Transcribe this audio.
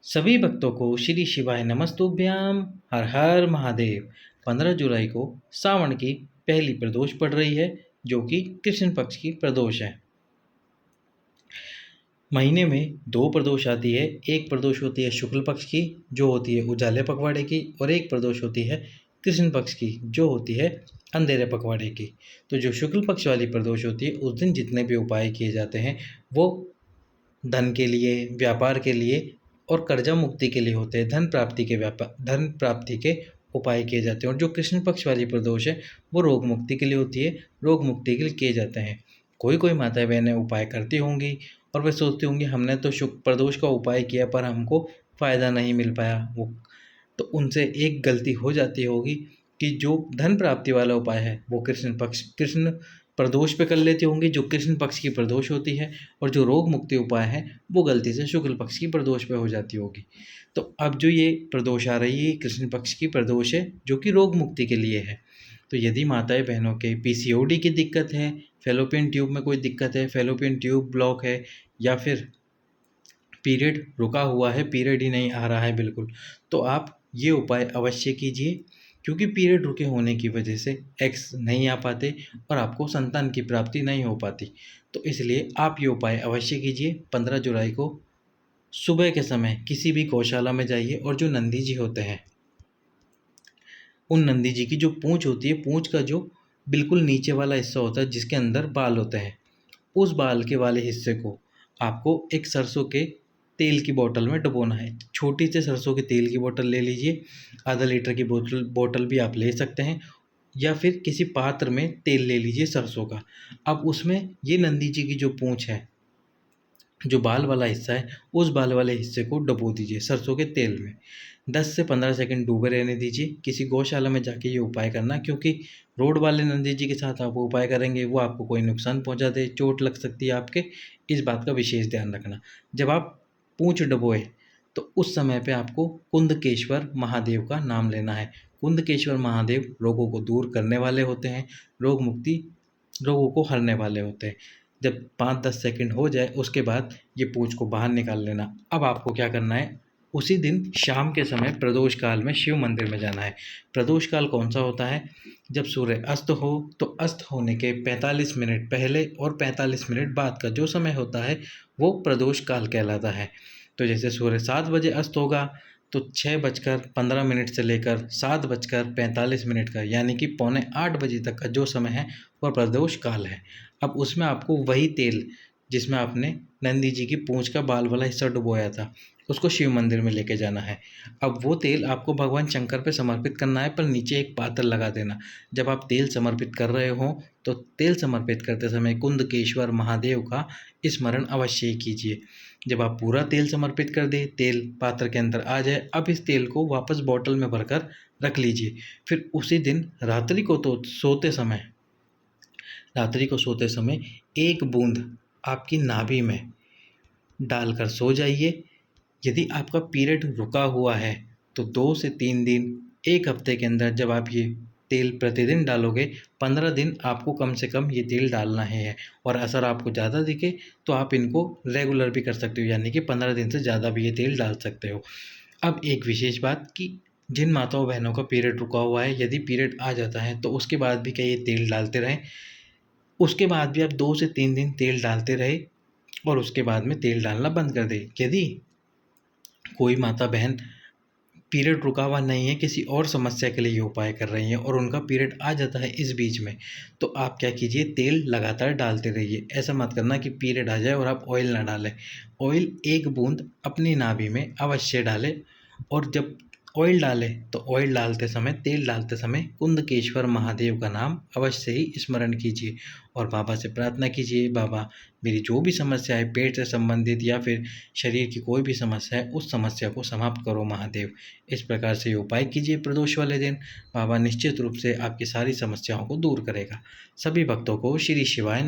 सभी भक्तों को श्री शिवाय नमस्तुभ्याम। हर हर महादेव। 15 जुलाई को सावन की पहली प्रदोष पड़ रही है, जो कि कृष्ण पक्ष की प्रदोष है। महीने में दो प्रदोष आती है। एक प्रदोष होती है शुक्ल पक्ष की, जो होती है उजाले पखवाड़े की, और एक प्रदोष होती है कृष्ण पक्ष की, जो होती है अंधेरे पखवाड़े की। तो जो शुक्ल पक्ष वाली प्रदोष होती है, उस दिन जितने भी उपाय किए जाते हैं वो धन के लिए, व्यापार के लिए और कर्जा मुक्ति के लिए होते हैं। धन प्राप्ति के उपाय किए जाते हैं। और जो कृष्ण पक्ष वाली प्रदोष है वो रोग मुक्ति के लिए होती है, रोग मुक्ति के लिए किए जाते हैं। कोई कोई माताएं बहनें उपाय करती होंगी और वे सोचती होंगी हमने तो शुक्ल प्रदोष का उपाय किया पर हमको फ़ायदा नहीं मिल पाया। वो तो उनसे एक गलती हो जाती होगी कि जो धन प्राप्ति वाला उपाय है वो कृष्ण प्रदोष पे कर लेती होंगी, जो कृष्ण पक्ष की प्रदोष होती है, और जो रोग मुक्ति उपाय है वो गलती से शुक्ल पक्ष की प्रदोष पे हो जाती होगी। तो अब जो ये प्रदोष आ रही है कृष्ण पक्ष की प्रदोष है, जो कि रोग मुक्ति के लिए है। तो यदि माताएं बहनों के पीसीओडी की दिक्कत है, फेलोपियन ट्यूब में कोई दिक्कत है, फेलोपियन ट्यूब ब्लॉक है, या फिर पीरियड रुका हुआ है, पीरियड ही नहीं आ रहा है बिल्कुल, तो आप ये उपाय अवश्य कीजिए। क्योंकि पीरियड रुके होने की वजह से एग्स नहीं आ पाते और आपको संतान की प्राप्ति नहीं हो पाती। तो इसलिए आप ये उपाय अवश्य कीजिए। 15 जुलाई को सुबह के समय किसी भी गौशाला में जाइए और जो नंदी जी होते हैं, उन नंदी जी की जो पूँछ होती है, पूँछ का जो बिल्कुल नीचे वाला हिस्सा होता है जिसके अंदर बाल होते हैं, उस बाल के वाले हिस्से को आपको एक सरसों के तेल की बोतल में डुबोना है। छोटी सी सरसों के तेल की बोतल ले लीजिए, आधा लीटर की बोतल भी आप ले सकते हैं, या फिर किसी पात्र में तेल ले लीजिए सरसों का। अब उसमें ये नंदी जी की जो पूँछ है, जो बाल वाला हिस्सा है, उस बाल वाले हिस्से को डुबो दीजिए सरसों के तेल में। 10 से 15 सेकंड डूबे रहने दीजिए। किसी गौशाला में जाके ये उपाय करना, क्योंकि रोड वाले नंदी जी के साथ आप उपाय करेंगे वो आपको कोई नुकसान पहुंचा दे, चोट लग सकती है आपके, इस बात का विशेष ध्यान रखना। जब आप पूँछ डुबोए तो उस समय पे आपको कुंदकेश्वर महादेव का नाम लेना है। कुंदकेश्वर महादेव रोगों को दूर करने वाले होते हैं, रोगों को हरने वाले होते हैं। जब 5-10 सेकंड हो जाए उसके बाद ये पूँछ को बाहर निकाल लेना। अब आपको क्या करना है, उसी दिन शाम के समय प्रदोष काल में शिव मंदिर में जाना है। प्रदोष काल कौन सा होता है? जब सूर्य अस्त हो, तो अस्त होने के 45 मिनट पहले और 45 मिनट बाद का जो समय होता है वो प्रदोष काल कहलाता है। तो जैसे सूर्य 7 बजे अस्त होगा तो 6:15 से लेकर 7:45 का, यानी कि पौने 8 बजे तक का जो समय है वह प्रदोष काल है। अब उसमें आपको वही तेल जिसमें आपने नंदी जी की पूँछ का बाल वाला हिस्सा डुबोया था, उसको शिव मंदिर में लेके जाना है। अब वो तेल आपको भगवान शंकर पे समर्पित करना है, पर नीचे एक पात्र लगा देना। जब आप तेल समर्पित कर रहे हो तो तेल समर्पित करते समय कुंदकेश्वर महादेव का स्मरण अवश्य ही कीजिए। जब आप पूरा तेल समर्पित कर दें, तेल पात्र के अंदर आ जाए, अब इस तेल को वापस बॉटल में भरकर रख लीजिए। फिर उसी दिन रात्रि को सोते समय एक बूंद आपकी नाभि में डालकर सो जाइए। यदि आपका पीरियड रुका हुआ है तो 2 से 3 दिन, 1 हफ्ते के अंदर जब आप ये तेल प्रतिदिन डालोगे, 15 दिन आपको कम से कम ये तेल डालना है। और असर आपको ज़्यादा दिखे तो आप इनको रेगुलर भी कर सकते हो, यानी कि 15 दिन से ज़्यादा भी ये तेल डाल सकते हो। अब एक विशेष बात कि जिन माताओं बहनों का पीरियड रुका हुआ है, यदि पीरियड आ जाता है तो उसके बाद भी क्या ये तेल डालते रहें? उसके बाद भी आप 2 से 3 दिन तेल डालते रहे और उसके बाद में तेल डालना बंद कर दें। यदि कोई माता बहन पीरियड रुका हुआ नहीं है, किसी और समस्या के लिए ये उपाय कर रही हैं और उनका पीरियड आ जाता है इस बीच में, तो आप क्या कीजिए, तेल लगातार डालते रहिए। ऐसा मत करना कि पीरियड आ जाए और आप ऑयल ना डालें। ऑयल 1 बूंद अपनी नाभि में अवश्य डालें। और जब ऑयल डालें तो ऑयल डालते समय, तेल डालते समय कुंदकेश्वर महादेव का नाम अवश्य ही स्मरण कीजिए और बाबा से प्रार्थना कीजिए, बाबा मेरी जो भी समस्या है पेट से संबंधित या फिर शरीर की कोई भी समस्या है, उस समस्या को समाप्त करो महादेव। इस प्रकार से ये उपाय कीजिए प्रदोष वाले दिन। बाबा निश्चित रूप से आपकी सारी समस्याओं को दूर करेगा। सभी भक्तों को श्री शिवाय नमः।